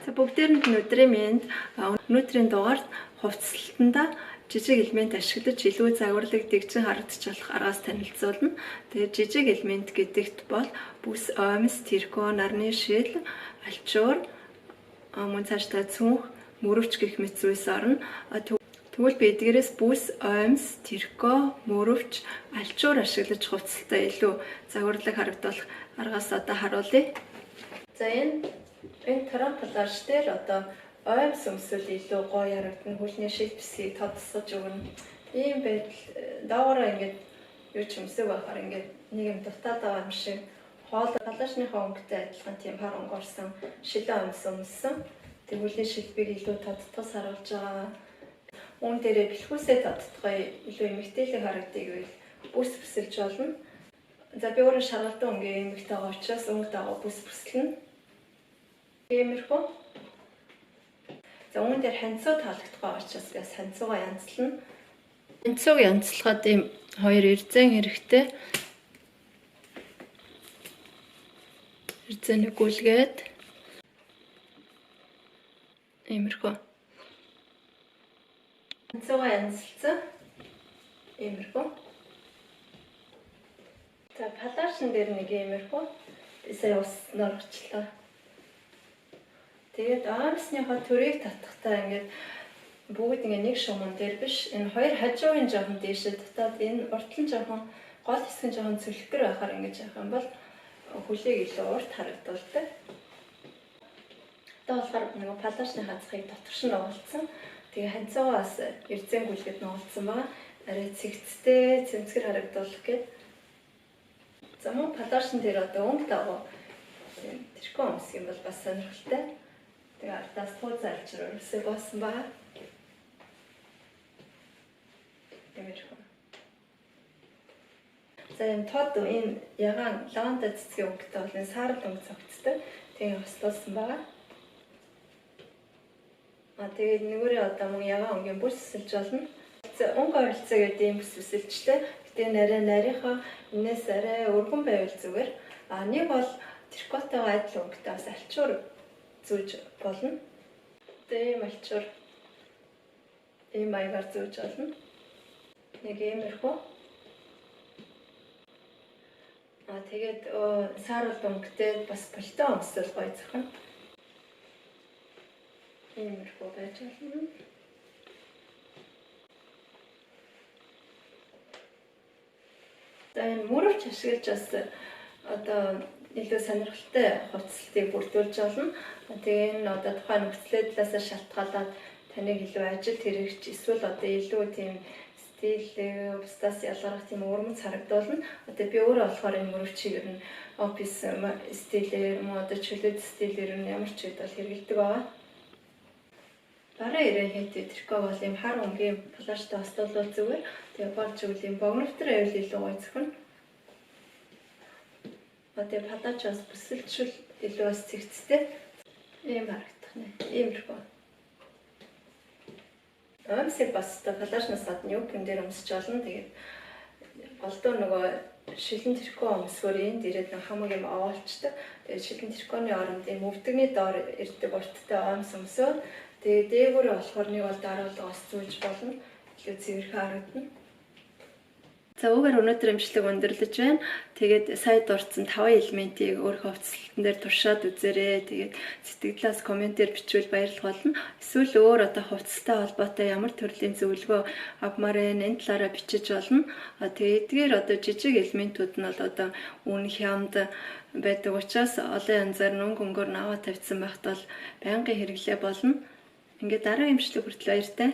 За бүгдээрэнд өнөөдрийн мэнд өнөөдрийн дугаарт хувцсалтанда жижиг элемент ашиглаж илүү загварлаг дэгжин харагдаж болох аргаас танилцуулна. Тэгээд жижиг элемент гэдэгт бол бүс, оймс, тэрко, нарны шил, алчуур, мөн цаашдаа цүнх, мөрөвч гэх мэт зүйлс орно. Тэгвэл би эдгээрээс бүс, оймс, тэрко, мөрөвч, алчуур ашиглаж хувцсалтаа илүү загварлаг харагдуулах аргаас одоо харуулъя. За энэ трамплаж дээр одоо оймс өмсөл илүү гоё харагдана. Хөлний шил бисгийг тодсгож өгнө. Ийм байдал доогоороо ингээд юу ч өмсөг байхаар ингээд нэг юм дутаад байгаа юм шиг хоол палашныхаа өнгөтэй адилхан тийм хар өнгө орсон шилэн өмс өмссөн. Тэг хөлний шилбэг илүү тодтгос харуулж байгаа. Үүн дээрээ бэлхүүсээ тодтгоо илүү эмэгтэйлэг харагддаг гэвэл бүс бүсэлж болно. За би өөрөө шаргалдан өнгийн эмэгтэй байгаа учраас өнгө дагуу бүс бүслэнэ. Иймэрхүү. За үүн дээр ханцуу таалагдах байгаа учраас би бас ханцуугаа янзлана. Ханцууг янзлахад ийм хоёр эрзэн хэрэгтэй. Эрзэнийг гүлгээд иймэрхүү. Ханцуугаа янзлсан. Иймэрхүү. За палашн дээр нэг иймэрхүү. Би сая ус норгочлоо. Тэгээд оймсныхаа төрийг татахтаа ингээд бүгд ингээд нэг шуман дээр биш. Энэ хоёр хажуугийн жоохон дээшээ татаад энэ уртлан жоохон гол хэсэг нь жоохон цөлхгөр байхаар ингэж явах юм бол хөлийг илүү урт харагдуулдаг. Одоо болохоор нэг палашны хазахыг доторш нь уулцсан. Тэгээ ханцуугаа бас эрзэн гүлгэд нуулцсан байгаа. Арай цэгцтэй, цэмцгэр харагдуулах гээд. За мөн палашн дээр одоо өнгө дагуу тэрхүү өмсөх юм бол бас сонирхолтой. Тэгээ ардаас тууз алчруу өсөг боосон байгаа. Тиймэрхүү. За энэ тод энэ ягаан лаванда цэцгийн өнгөтэй бол энэ саарал өнгө цогцтой. Тэгээ хослуулсан байгаа. Тэгээд нэгээрээ одоо мөн ягаан өнгийн бүс бүсэлж болно. Өнгө ойролцоо гэдэг ийм бүс бүсэлжтэй. Гэтэ нарийнхаа энэс арай өргөн байвал зүгээр. Нэг бол тэркотойгоо адил өнгөтэй бас алчуур зүүж болно. Тэгээ ийм алчуур ийм маягаар зүүж болно. Нэг иймэрхүү. Тэгээд саарал өнгөтэй бас полтон өмсөл гоё зохино. Иймэрхүү байж болно. За энэ мөрөвч ашиглаж бас одоо илүү сонирхолтой хувцсалтыг бүрдүүлж болно. Тэгээ энэ одоо тухайн нөхцөлийн талаас шалтгаалаад таныг илүү ажил хэрэгч эсвэл одоо илүү тийм стил бусдаас ялгарах тийм өвөрмөц харагдуулна. Одоо би өөрөө болохоор энэ мөрөвчийг ер нь офис стилээр одоо чөлөөт стилээр ямар ч үед бол хэрэглэдэг байгаа. Бараа ирээ хэт тэрхүү бол юм хар өнгийн палаштай остолол зүгээр. Тэгээ болж өгөл юм богнөвтөр авил илүү гоё зохино. Тэгээ палач бас бүсэлжүүл илүү бас цэгцтэй. Ийм харагдах нэ. Иймэрхүү. Өмсөг бас палашнаас гадна юу гэн дээр өмсөж болно. Тэгээд голдуу нөгөө шилэн тэрхүү өмсгөр энд ирээд нэг хамаг юм овоолчдаг. Тэгээд шилэн тэрхүүний оронд юм өвдөгний доор ирдэг урттай өмс өмсөө. Тэгээ дээгүүр болохоор нэг бол дараалал ус зүүж болно. Илүү цэвэрхэн харагдана. За үүгээр өнөөдөр имжлэг өндөрлөж байна. Тэгээд сая дурдсан 5 элементийг өөрийнхөө хувцсалтан дээр туршаад үзээрэй. Тэгээд сэтгэлдээс комментээр бичвэл баярлах болно. Эсвэл өөр одоо хувцсалтай холбоотой ямар төрлийн зөвлөгөө авмаар энэ талаараа бичиж болно. Тэгээд эдгээр одоо жижиг элементүүд нь бол одоо үн хямд байдаг учраас олон янзаар нөнгө өнгөөр наваа тавьсан байхад бол байнгын хэрэглээ болно. Ингээд дараа имжлэг хүртэл баяртай.